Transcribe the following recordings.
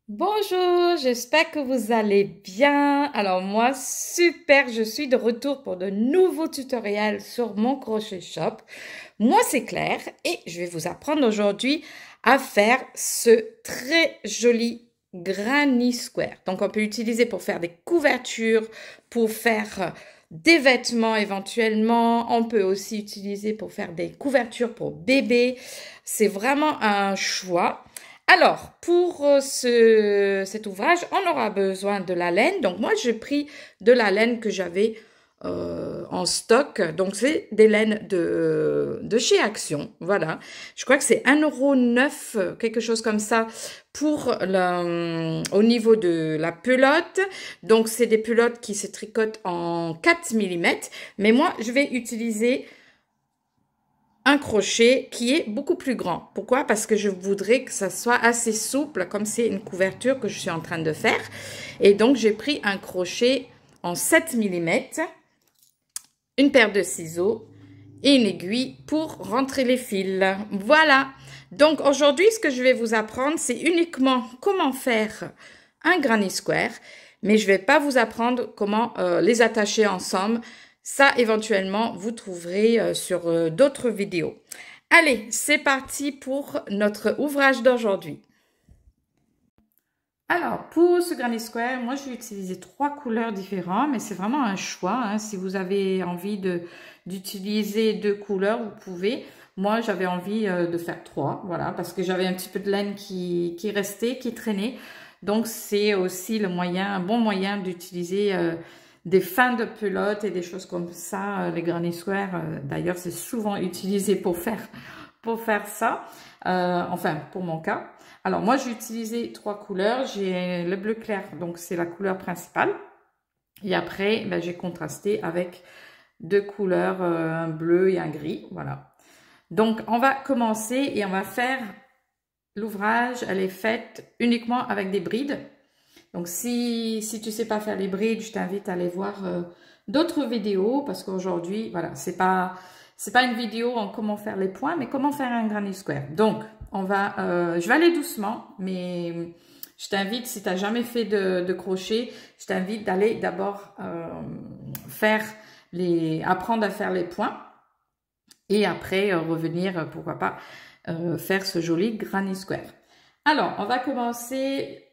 Bonjour, j'espère que vous allez bien. Alors moi, super, je suis de retour pour de nouveaux tutoriels sur mon crochet shop. Moi, c'est Claire et je vais vous apprendre aujourd'hui à faire ce très joli granny square. Donc, on peut l'utiliser pour faire des couvertures, pour faire des vêtements éventuellement. On peut aussi utiliser pour faire des couvertures pour bébés. C'est vraiment un choix. Alors, pour cet ouvrage, on aura besoin de la laine. Donc, moi, j'ai pris de la laine que j'avais en stock. Donc, c'est des laines de chez Action. Voilà. Je crois que c'est 1,9 €, quelque chose comme ça, au niveau de la pelote. Donc, c'est des pelotes qui se tricotent en 4 mm. Mais moi, je vais utiliser un crochet qui est beaucoup plus grand. Pourquoi? Parce que je voudrais que ça soit assez souple, comme c'est une couverture que je suis en train de faire. Et donc, j'ai pris un crochet en 7 mm, une paire de ciseaux et une aiguille pour rentrer les fils. Voilà. Donc, aujourd'hui, ce que je vais vous apprendre, c'est uniquement comment faire un granny square, mais je ne vais pas vous apprendre comment les attacher ensemble. Ça, éventuellement, vous trouverez sur d'autres vidéos. Allez, c'est parti pour notre ouvrage d'aujourd'hui. Alors, pour ce granny square, moi, je vais utiliser 3 couleurs différentes, mais c'est vraiment un choix. Hein. Si vous avez envie d'utiliser 2 couleurs, vous pouvez. Moi, j'avais envie de faire 3, voilà, parce que j'avais un petit peu de laine qui restait, qui traînait. Donc, c'est aussi un bon moyen d'utiliser des fins de pelote et des choses comme ça. Les granny square, d'ailleurs, c'est souvent utilisé pour faire ça. Enfin, pour mon cas. Alors, moi, j'ai utilisé 3 couleurs. J'ai le bleu clair, donc c'est la couleur principale. Et après, ben, j'ai contrasté avec 2 couleurs, un bleu et un gris. Voilà. Donc, on va commencer et on va faire l'ouvrage. Elle est faite uniquement avec des brides. Donc, si tu sais pas faire les brides, je t'invite à aller voir d'autres vidéos parce qu'aujourd'hui, voilà, c'est pas une vidéo en comment faire les points, mais comment faire un granny square. Donc, je vais aller doucement, mais je t'invite, si tu n'as jamais fait de crochet, je t'invite d'aller d'abord apprendre à faire les points et après revenir, pourquoi pas, faire ce joli granny square. Alors, on va commencer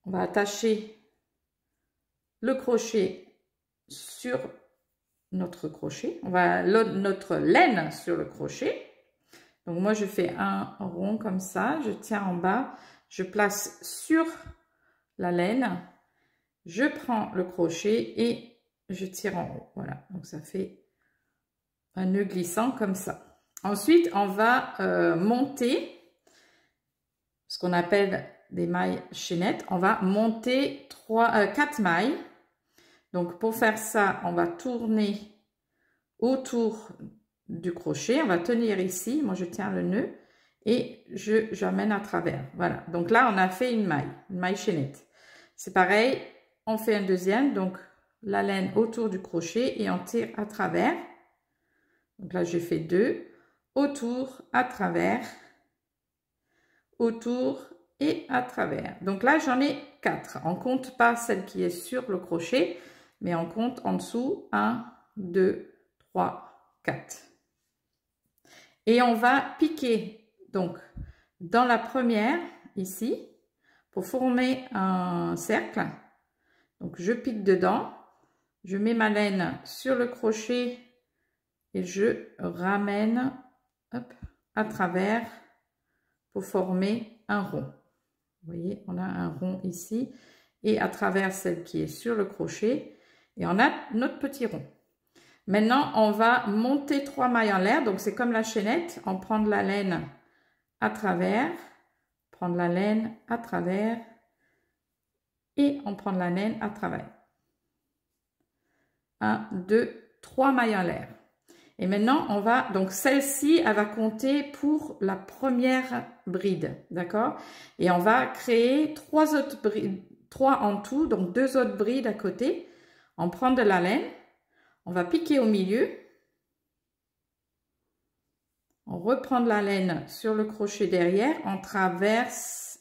on va attacher le crochet sur notre crochet. Notre laine sur le crochet. Donc, moi, je fais un rond comme ça. Je tiens en bas. Je place sur la laine. Je prends le crochet et je tire en haut. Voilà. Donc, ça fait un nœud glissant comme ça. Ensuite, on va monter ce qu'on appelle des mailles chaînettes. On va monter 4 mailles. Donc, pour faire ça, on va tourner autour du crochet. On va tenir ici. Moi, je tiens le nœud et j'amène à travers. Voilà. Donc là, on a fait une maille chaînette. C'est pareil. On fait un deuxième. Donc, la laine autour du crochet et on tire à travers. Donc là, j'ai fait 2. Autour, à travers. Autour et à travers. Donc là, j'en ai 4. On compte pas celle qui est sur le crochet, mais on compte en dessous 1, 2, 3, 4. Et on va piquer donc dans la première ici pour former un cercle. Donc je pique dedans, je mets ma laine sur le crochet et je ramène hop, à travers pour former un rond. Vous voyez, on a un rond ici et à travers celle qui est sur le crochet et on a notre petit rond. Maintenant, on va monter 3 mailles en l'air. Donc, c'est comme la chaînette. On prend de la laine à travers, prendre la laine à travers et on prend de la laine à travers. 1, 2, 3 mailles en l'air. Et maintenant, donc celle-ci, elle va compter pour la première bride, d'accord? Et on va créer 3 autres brides, 3 en tout, donc 2 autres brides à côté. On prend de la laine, on va piquer au milieu. On reprend de la laine sur le crochet derrière, on traverse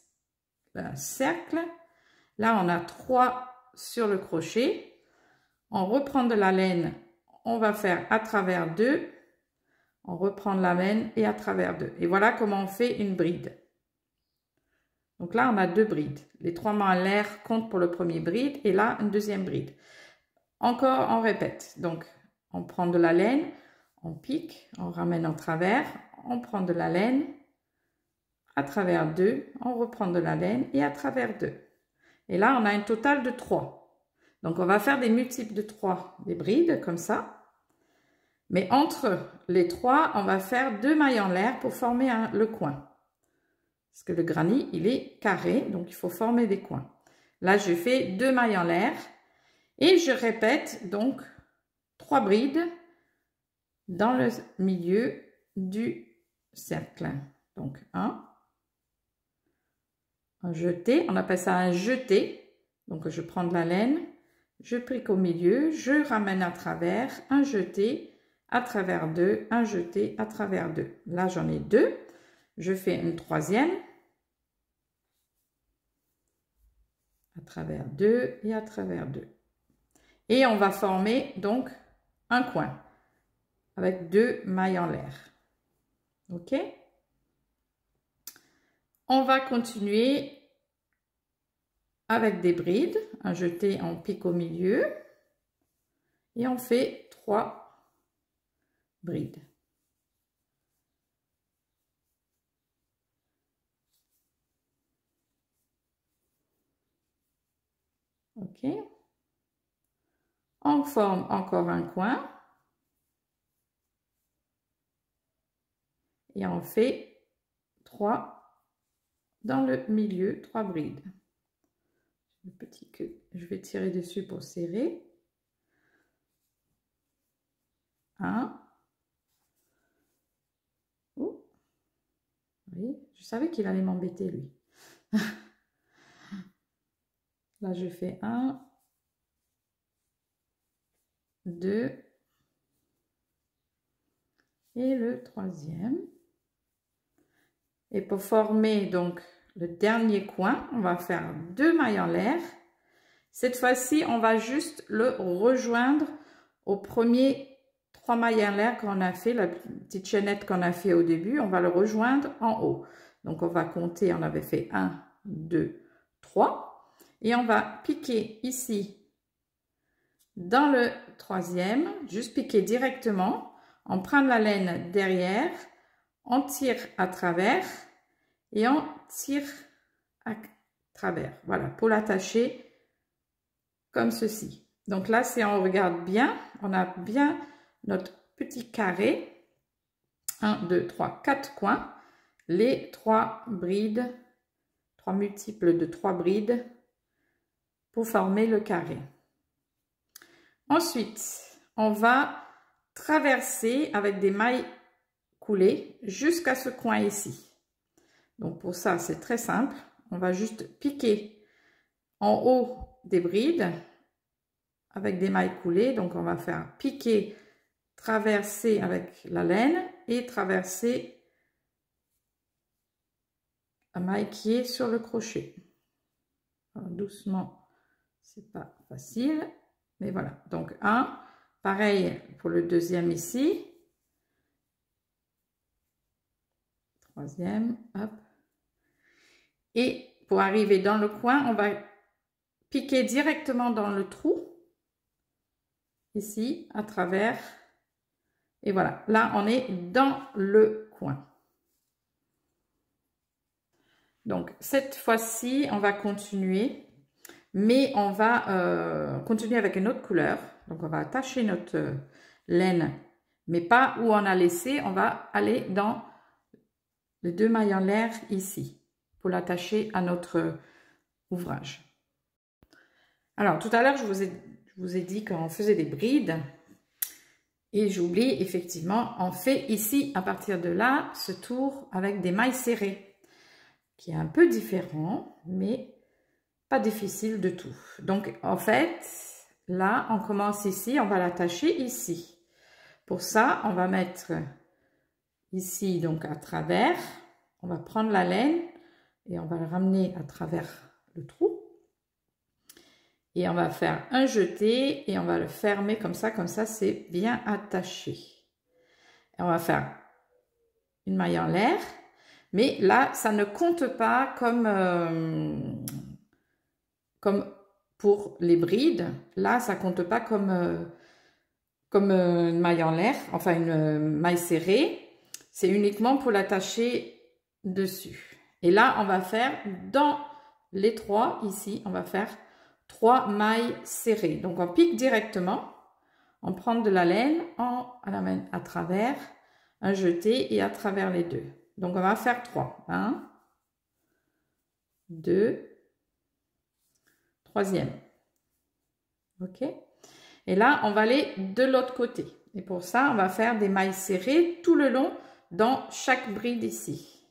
le cercle. Là, on a 3 sur le crochet. On reprend de la laine, on va faire à travers 2. On reprend de la laine et à travers 2. Et voilà comment on fait une bride. Donc là, on a 2 brides. Les 3 mains en l'air comptent pour le premier bride et là, une deuxième bride. Encore, on répète. Donc, on prend de la laine, on pique, on ramène en travers, on prend de la laine, à travers 2, on reprend de la laine et à travers 2. Et là, on a un total de 3. Donc, on va faire des multiples de 3, des brides comme ça. Mais entre les 3, on va faire 2 mailles en l'air pour former le coin. Parce que le granit, il est carré, donc il faut former des coins. Là, je fais 2 mailles en l'air et je répète donc 3 brides dans le milieu du cercle. Donc, un jeté, on appelle ça un jeté. Donc, je prends de la laine, je pique au milieu, je ramène à travers, un jeté, à travers 2, un jeté, à travers 2. Là, j'en ai 2. Je fais une troisième, à travers 2 et à travers 2. Et on va former donc un coin avec 2 mailles en l'air. OK? On va continuer avec des brides, un jeté, on pique au milieu et on fait 3 brides. OK. On forme encore un coin. Et on fait 3 dans le milieu, 3 brides. Le petit queue, je vais tirer dessus pour serrer. 1. Oh. Oui, je savais qu'il allait m'embêter lui. Là, je fais 1, 2 et le troisième. Et pour former donc le dernier coin, on va faire 2 mailles en l'air. Cette fois-ci, on va juste le rejoindre au premier 3 mailles en l'air qu'on a fait, la petite chaînette qu'on a fait au début, on va le rejoindre en haut. Donc, on va compter, on avait fait 1, 2, 3. Et on va piquer ici dans le troisième, juste piquer directement. On prend la laine derrière, on tire à travers et on tire à travers. Voilà, pour l'attacher comme ceci. Donc là, si on regarde bien, on a bien notre petit carré. 1, 2, 3, 4 coins. Les 3 brides, 3 multiples de 3 brides pour former le carré. Ensuite, on va traverser avec des mailles coulées jusqu'à ce coin ici. Donc pour ça, c'est très simple. On va juste piquer en haut des brides avec des mailles coulées. Donc on va faire piquer, traverser avec la laine et traverser la maille qui est sur le crochet. Alors, doucement, c'est pas facile, mais voilà. Donc 1, pareil pour le deuxième ici. Troisième, hop. Et pour arriver dans le coin, on va piquer directement dans le trou. Ici, à travers. Et voilà, là, on est dans le coin. Donc, cette fois-ci, on va continuer. Mais on va continuer avec une autre couleur. Donc, on va attacher notre laine, mais pas où on a laissé. On va aller dans les 2 mailles en l'air ici, pour l'attacher à notre ouvrage. Alors, tout à l'heure, je vous ai dit qu'on faisait des brides. Et j'oublie, effectivement, on fait ici, à partir de là, ce tour avec des mailles serrées, qui est un peu différent, mais pas difficile de tout. Donc, en fait, là, on commence ici, on va l'attacher ici. Pour ça, on va mettre ici, donc à travers. On va prendre la laine et on va le ramener à travers le trou. Et on va faire un jeté et on va le fermer comme ça c'est bien attaché. Et on va faire une maille en l'air, mais là ça ne compte pas comme pour les brides. Là ça compte pas comme une maille en l'air, enfin une maille serrée. C'est uniquement pour l'attacher dessus. Et là on va faire dans les trois ici, on va faire 3 mailles serrées. Donc on pique directement, on prend de la laine, on la met à travers, un jeté et à travers les deux. Donc on va faire 3. 1, 2, troisième. Ok. Et là on va aller de l'autre côté. Et pour ça on va faire des mailles serrées tout le long dans chaque bride ici.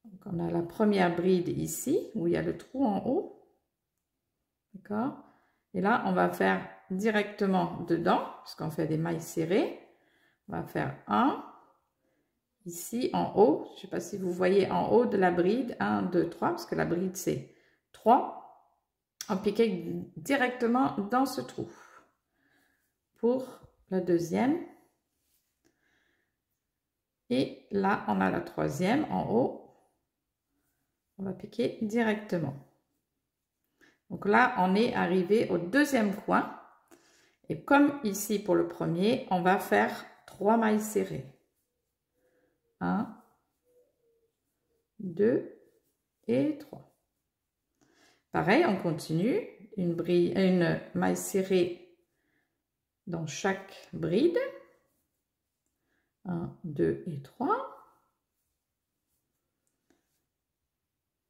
Donc on a la première bride ici où il y a le trou en haut. D'accord. Et là, on va faire directement dedans, puisqu'on fait des mailles serrées. On va faire un, ici en haut. Je ne sais pas si vous voyez en haut de la bride. 1, 2, 3, parce que la bride, c'est 3. On pique directement dans ce trou. Pour la deuxième. Et là, on a la troisième en haut. On va piquer directement. Donc là, on est arrivé au deuxième coin. Et comme ici pour le premier, on va faire 3 mailles serrées. 1, 2 et 3. Pareil, on continue. Une maille serrée dans chaque bride. 1, 2 et 3.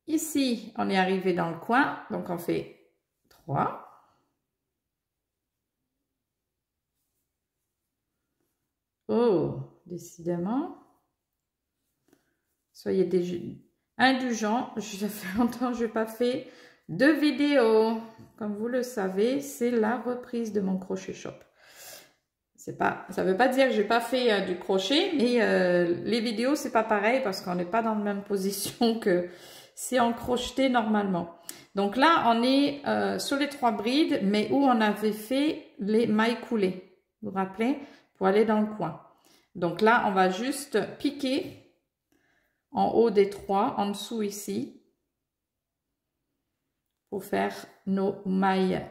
Ici, on est arrivé dans le coin, donc on fait 3. Oh, décidément. Soyez indulgents, ça fait longtemps que je n'ai pas fait de vidéo. Comme vous le savez, c'est la reprise de mon crochet shop. Ça ne veut pas dire que je n'ai pas fait du crochet, mais les vidéos, c'est pas pareil parce qu'on n'est pas dans la même position que si on crochetait normalement. Donc là, on est sur les 3 brides, mais où on avait fait les mailles coulées. Vous vous rappelez? Pour aller dans le coin. Donc là, on va juste piquer en haut des 3, en dessous ici, pour faire nos mailles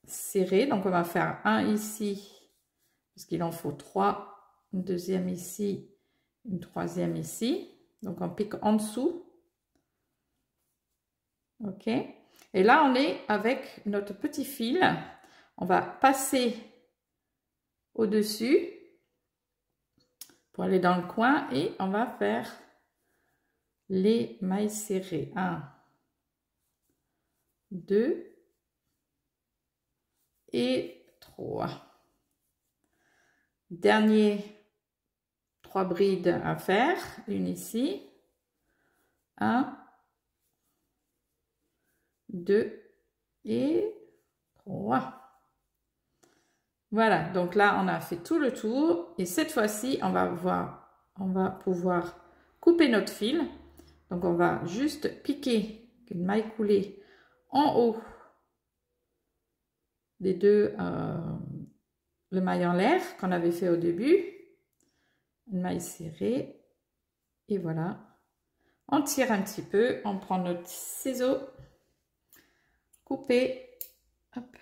serrées. Donc on va faire un ici, parce qu'il en faut 3, une deuxième ici, une troisième ici. Donc on pique en dessous. Ok. Et là, on est avec notre petit fil. On va passer au-dessus pour aller dans le coin et on va faire les mailles serrées. 1, 2 et 3. Dernier 3 brides à faire. Une ici. 1, 2 et 3. Voilà, donc là on a fait tout le tour et cette fois-ci on va pouvoir couper notre fil. Donc on va juste piquer une maille coulée en haut des deux le maille en l'air qu'on avait fait au début, une maille serrée et voilà. On tire un petit peu, on prend notre ciseau, couper, hop.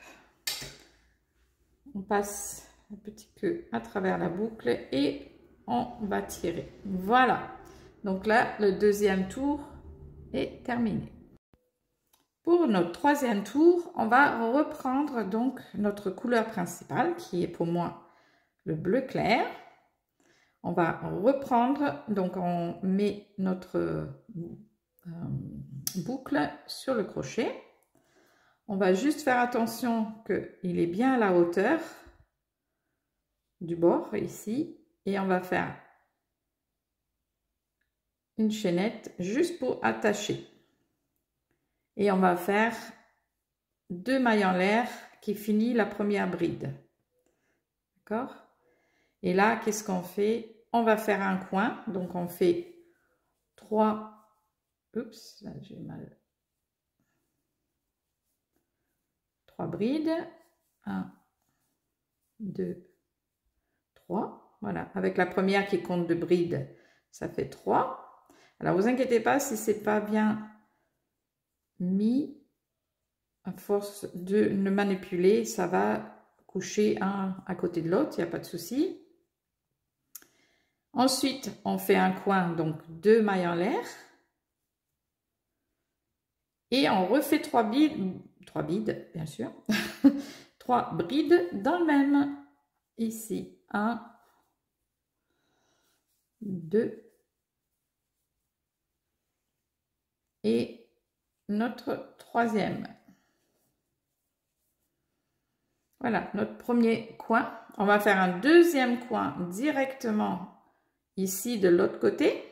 On passe un petit peu à travers la boucle et on va tirer. Voilà. Donc là, le deuxième tour est terminé. Pour notre troisième tour, on va reprendre donc notre couleur principale qui est pour moi le bleu clair. On va reprendre, donc on met notre boucle sur le crochet. On va juste faire attention qu'il est bien à la hauteur du bord ici et on va faire une chaînette juste pour attacher. Et on va faire 2 mailles en l'air qui finit la première bride. D'accord? Et là, qu'est-ce qu'on fait? on va faire un coin. Donc, on fait 3. Oups, là, j'ai mal. 3 brides. 1, 2, 3. Voilà, avec la première qui compte de brides, ça fait 3. Alors, vous inquiétez pas si c'est pas bien mis. À force de le manipuler, ça va coucher un à côté de l'autre, il n'y a pas de souci. Ensuite, on fait un coin, donc 2 mailles en l'air. Et on refait 3 bides, bien sûr. 3 brides dans le même. Ici, 1, 2. Et notre troisième. Voilà, notre premier coin. On va faire un deuxième coin directement ici de l'autre côté.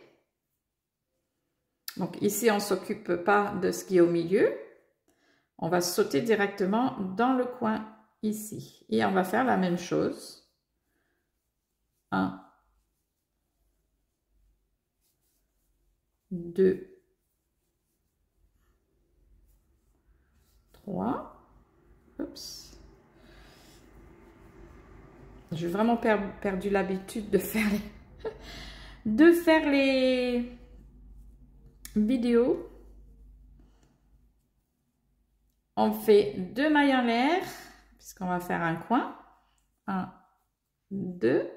Donc ici, on ne s'occupe pas de ce qui est au milieu. On va sauter directement dans le coin ici. Et on va faire la même chose. 1, 2, 3. Oups. J'ai vraiment perdu l'habitude de faire les vidéos. On fait 2 mailles en l'air, puisqu'on va faire un coin. 1, 2.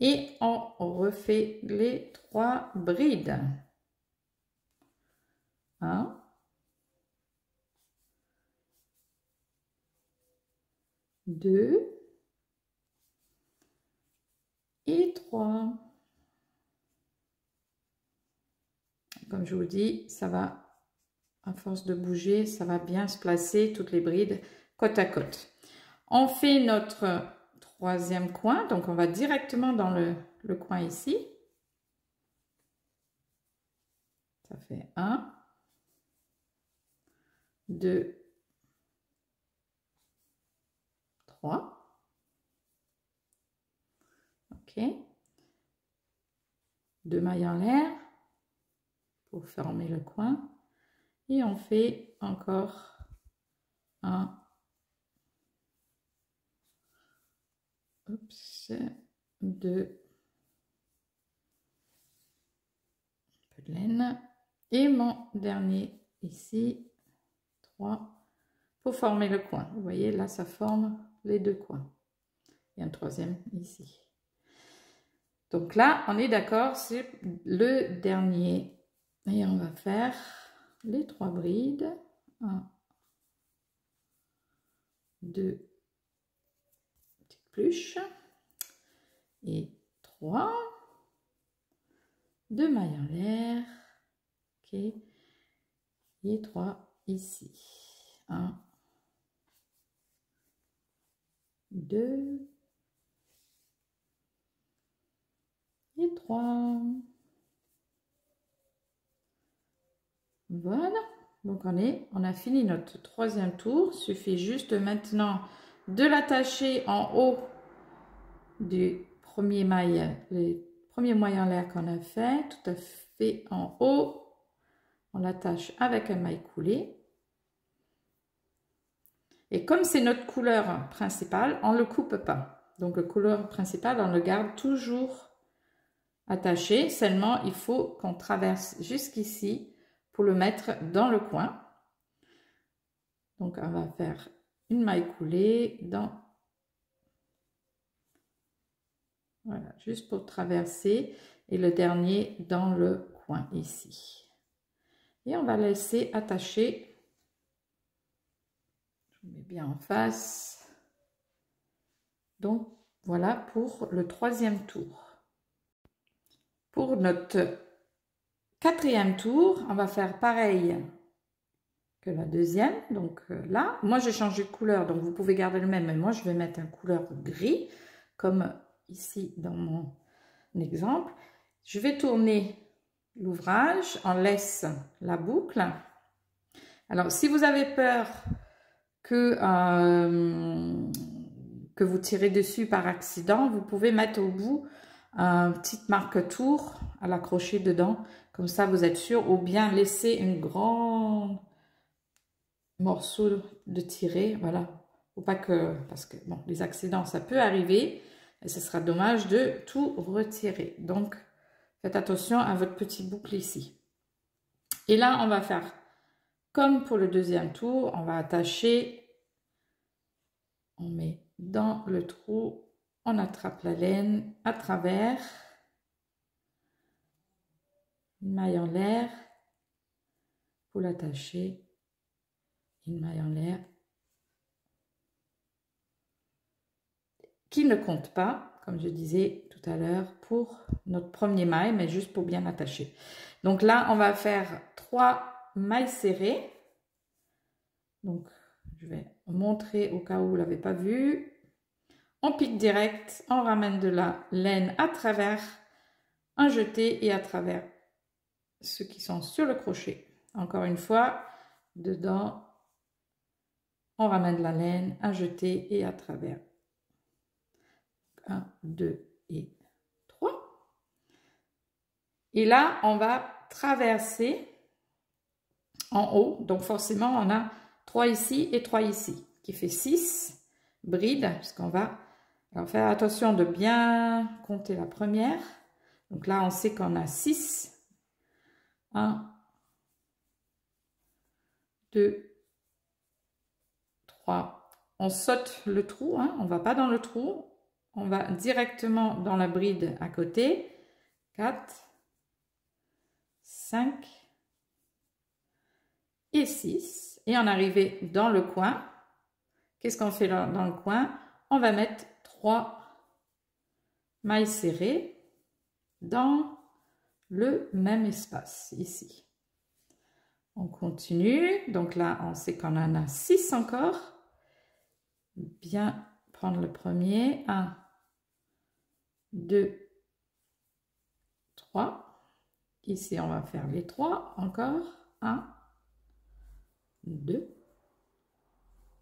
Et on refait les 3 brides. 1, 2 et 3. Comme je vous dis, ça va, à force de bouger, ça va bien se placer, toutes les brides, côte à côte. On fait notre troisième coin, donc on va directement dans le coin ici. Ça fait 1, 2, 3. OK. 2 mailles en l'air pour fermer le coin. Et on fait encore 1, 2, un peu de laine. Et mon dernier ici, 3, pour former le coin. Vous voyez, là, ça forme les 2 coins. Et un troisième ici. Donc là, on est d'accord, c'est le dernier. Et on va faire les 3 brides. 1, 2, petite pluche. Et 3. 2 mailles en l'air. OK. Et 3 ici. 1, 2 et 3. Voilà, donc on a fini notre troisième tour. Il suffit juste maintenant de l'attacher en haut du premier maille, les premiers mailles en l'air qu'on a fait, tout à fait en haut. On l'attache avec un maille coulé. Et comme c'est notre couleur principale, on ne le coupe pas. Donc, la couleur principale, on le garde toujours attaché. Seulement, il faut qu'on traverse jusqu'ici pour le mettre dans le coin. Donc, on va faire une maille coulée dans... Voilà, juste pour traverser. Et le dernier dans le coin ici. Et on va laisser attacher. Je mets bien en face. Donc, voilà pour le troisième tour. Pour notre quatrième tour, on va faire pareil que la deuxième. Donc là, moi j'ai changé de couleur, donc vous pouvez garder le même, mais moi je vais mettre un couleur gris, comme ici dans mon exemple. Je vais tourner l'ouvrage, on laisse la boucle. Alors si vous avez peur que vous tirez dessus par accident, vous pouvez mettre au bout une petite marque tour à l'accrocher dedans. Comme ça, vous êtes sûr, ou bien laisser une grande morceau de tirer, voilà. Faut pas que, parce que bon, les accidents, ça peut arriver, et ce sera dommage de tout retirer. Donc, faites attention à votre petit boucle ici. Et là, on va faire comme pour le deuxième tour, on va attacher, on met dans le trou, on attrape la laine à travers, une maille en l'air pour l'attacher, une maille en l'air qui ne compte pas, comme je disais tout à l'heure, pour notre premier maille, mais juste pour bien attacher. Donc là, on va faire 3 mailles serrées. Donc, je vais montrer au cas où vous ne l'avez pas vu. On pique direct, on ramène de la laine à travers un jeté et à travers ceux qui sont sur le crochet. Encore une fois, dedans, on ramène de la laine, un jeté et à travers. 1, 2 et 3. Et là, on va traverser en haut. Donc, forcément, on a 3 ici et 3 ici, qui fait 6 brides, parce qu'on va... Alors, faire attention de bien compter la première. Donc là, on sait qu'on a 6. 1, 2, 3. On saute le trou, hein, on ne va pas dans le trou. On va directement dans la bride à côté. 4, 5 et 6. Et en arrivé dans le coin, qu'est-ce qu'on fait dans le coin? On va mettre 3 mailles serrées dans le même espace ici. On continue. Donc là, on sait qu'on en a 6 encore. Bien prendre le premier. 1, 2, 3. Ici, on va faire les 3 encore. 1, 2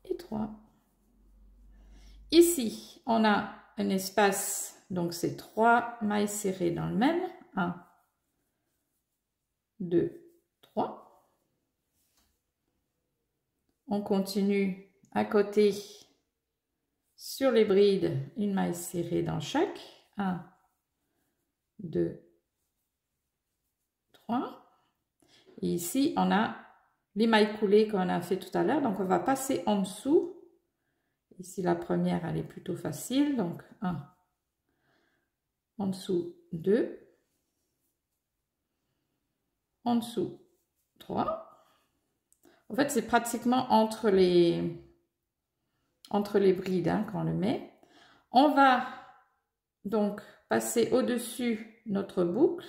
et 3. Ici, on a un espace, donc c'est 3 mailles serrées dans le même. 1, 2, 3. On continue à côté sur les brides, une maille serrée dans chaque. 1, 2, 3. Et ici, on a les mailles coulées qu'on a fait tout à l'heure. Donc, on va passer en dessous. Ici, la première, elle est plutôt facile. Donc, 1, en dessous, 2, en dessous, 3. En fait, c'est pratiquement entre les brides hein, qu'on le met. On va donc passer au-dessus notre boucle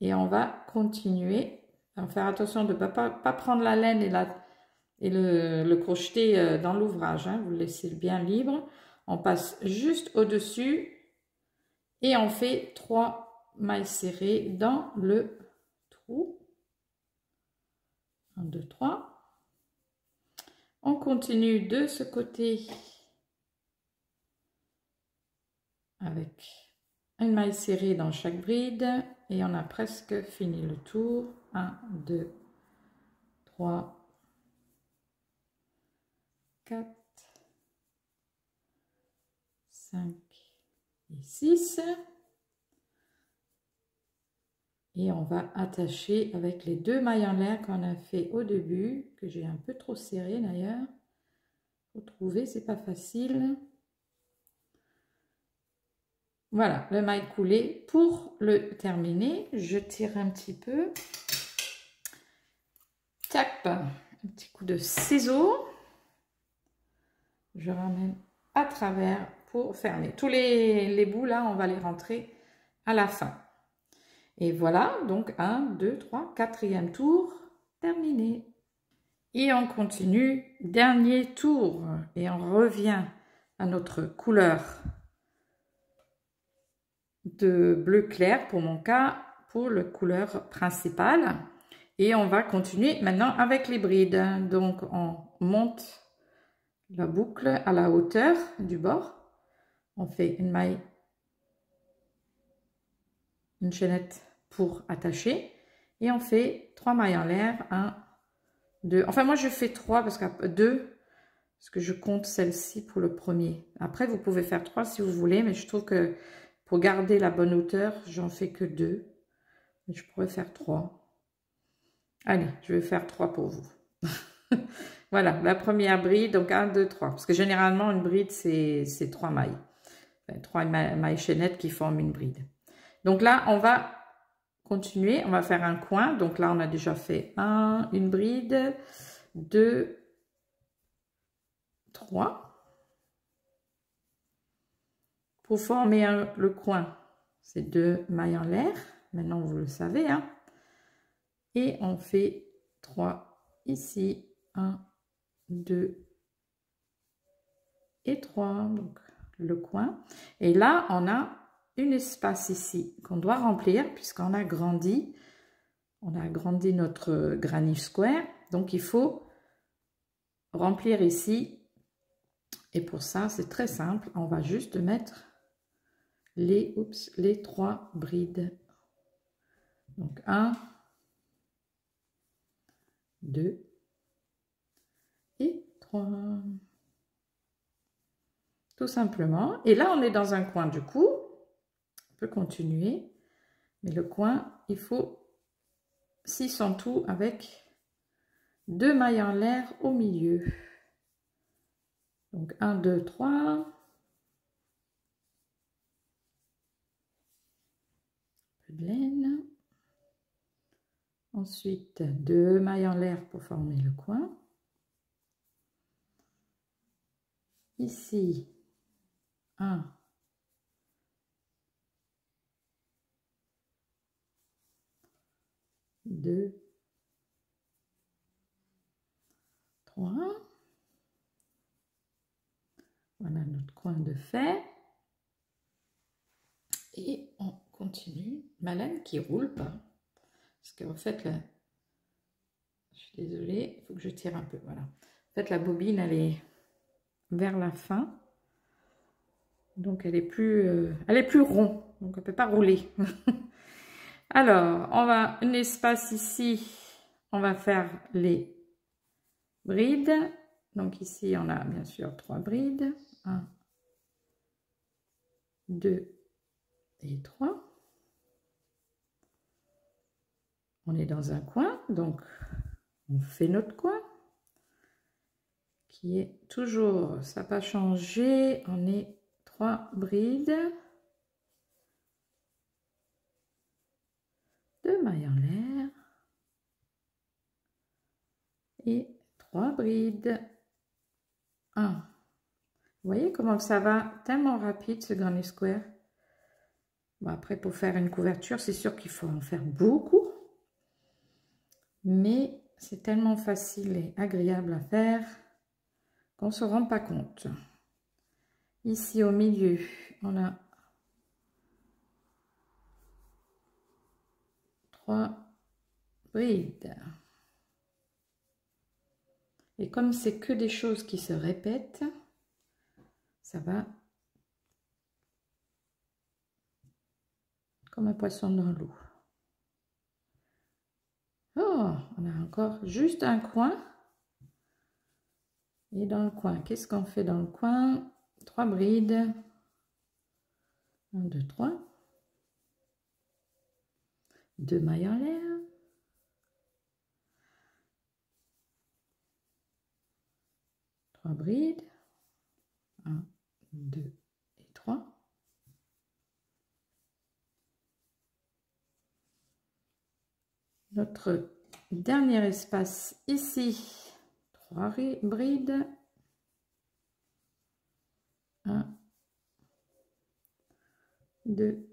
et on va continuer. Alors, faire attention de ne pas prendre la laine et le crocheter dans l'ouvrage. Hein. Vous le laissez bien libre. On passe juste au-dessus et on fait 3 mailles serrées dans le trou. 1, 2, 3. On continue de ce côté avec une maille serrée dans chaque bride et on a presque fini le tour. 1, 2, 3, 4, 5 et 6. Et on va attacher avec les 2 mailles en l'air qu'on a fait au début, que j'ai un peu trop serré d'ailleurs. Pour trouver, c'est pas facile. Voilà, le maille coulé. Pour le terminer, je tire un petit peu. Tac, un petit coup de ciseau. Je ramène à travers pour fermer. Tous les bouts là, on va les rentrer à la fin. Et voilà, donc 1, 2, 3, 4e tour, terminé. Et on continue, dernier tour. Et on revient à notre couleur de bleu clair, pour mon cas, pour la couleur principale. Et on va continuer maintenant avec les brides. Donc, on monte la boucle à la hauteur du bord. On fait une maille une chaînette pour attacher et on fait 3 mailles en l'air, 1, 2, enfin moi je fais 3 parce que 2 parce que je compte celle-ci pour le premier. Après vous pouvez faire 3 si vous voulez, mais je trouve que pour garder la bonne hauteur, j'en fais que 2. Mais je pourrais faire 3. Allez, je vais faire 3 pour vous. Voilà, la première bride, donc 1, 2, 3. Parce que généralement, une bride, c'est 3 mailles. Enfin, 3 mailles chaînettes qui forment une bride. Donc là, on va continuer. On va faire un coin. Donc là, on a déjà fait une bride, 2, 3. Pour former le coin, c'est 2 mailles en l'air. Maintenant, vous le savez. Hein. Et on fait 3 ici. 1, 2 et 3. Donc, le coin. Et là, on a un espace ici qu'on doit remplir puisqu'on a grandi. On a agrandi notre granny square. Donc, il faut remplir ici. Et pour ça, c'est très simple. On va juste mettre les 3 brides. Donc, 1, 2 et 3. Tout simplement. Et là, on est dans un coin du coup. On peut continuer. Mais le coin, il faut 6 en tout avec 2 mailles en l'air au milieu. Donc 1, 2, 3. Un peu de laine. Ensuite, 2 mailles en l'air pour former le coin. Ici, 1, 2, 3. Voilà notre coin de fait. Et on continue. Ma laine qui roule pas. Parce qu'en fait, là, je suis désolée, il faut que je tire un peu. Voilà. En fait, la bobine, elle est vers la fin. Donc, elle est plus rond. Donc, elle ne peut pas rouler. Alors, on va un espace ici. On va faire les brides. Donc, ici, on a bien sûr 3 brides. 1, 2 et 3. On est dans un coin. Donc, on fait notre coin. Qui est toujours, ça n'a pas changé. On est 3 brides. 2 mailles en l'air. Et 3 brides. 1. Vous voyez comment ça va tellement rapide ce granny square. Bon, après pour faire une couverture, c'est sûr qu'il faut en faire beaucoup. Mais c'est tellement facile et agréable à faire qu'on ne se rend pas compte. Ici au milieu, on a 3 brides. Et comme c'est que des choses qui se répètent, ça va comme un poisson dans l'eau. Oh, on a encore juste un coin. Et dans le coin, qu'est-ce qu'on fait dans le coin? 3 brides. 1, 2, 3. 2 mailles en l'air. 3 brides. 1, 2 et 3. Notre dernier espace ici, 3 brides. 1, 2,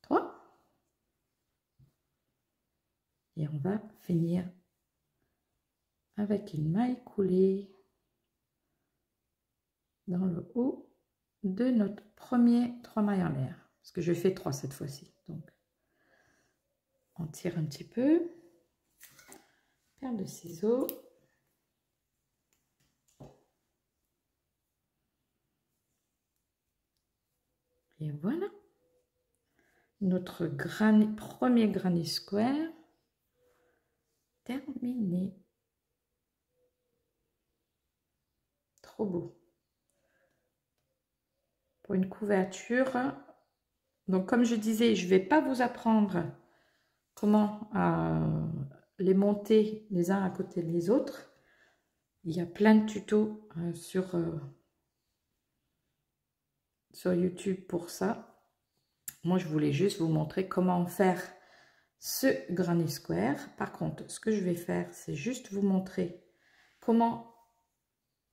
3. Et on va finir avec une maille coulée dans le haut de notre premier 3 mailles en l'air. Parce que je fais 3 cette fois-ci. Donc, on tire un petit peu. Paire de ciseaux. Et voilà. Notre premier granny square terminé. Trop beau. Pour une couverture, donc comme je disais, je ne vais pas vous apprendre comment les monter les uns à côté des autres. Il y a plein de tutos sur YouTube pour ça. Moi, je voulais juste vous montrer comment faire ce granny square. Par contre, ce que je vais faire, c'est juste vous montrer comment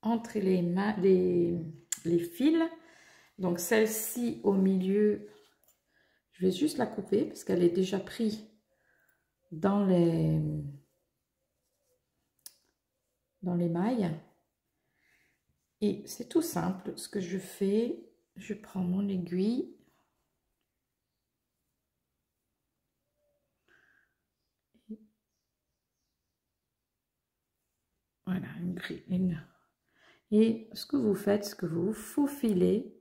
entrer les fils. Donc, celle-ci au milieu, je vais juste la couper parce qu'elle est déjà prise dans les mailles. Et c'est tout simple. Ce que je fais, je prends mon aiguille. Voilà, et ce que vous faites, ce que vous faufilez,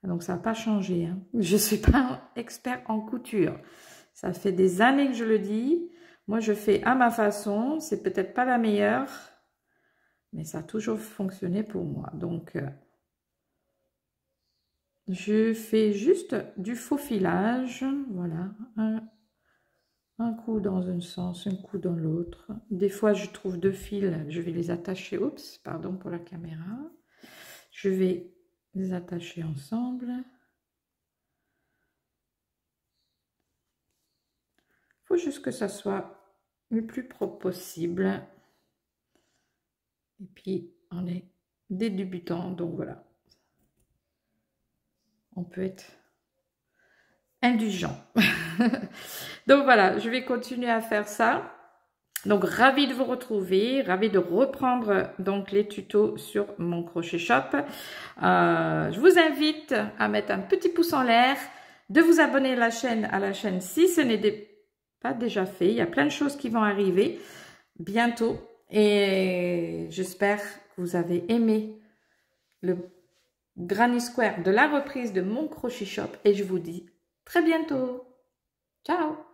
donc ça n'a pas changé, hein. Je ne suis pas expert en couture. Ça fait des années que je le dis. Moi, je fais à ma façon. C'est peut-être pas la meilleure, mais ça a toujours fonctionné pour moi. Donc, je fais juste du faufilage. Voilà, un coup dans un sens, un coup dans l'autre. Des fois, je trouve deux fils, je vais les attacher. Oups, pardon pour la caméra. Je vais les attacher ensemble. Il faut juste que ça soit le plus propre possible. Et puis, on est des débutants, donc voilà. On peut être indulgent. Donc voilà, je vais continuer à faire ça. Donc, ravie de vous retrouver, ravie de reprendre donc les tutos sur mon crochet shop. Je vous invite à mettre un petit pouce en l'air, de vous abonner à la chaîne si ce n'est pas déjà fait. Il y a plein de choses qui vont arriver bientôt et j'espère que vous avez aimé le granny square de la reprise de mon crochet shop et je vous dis très bientôt. Ciao!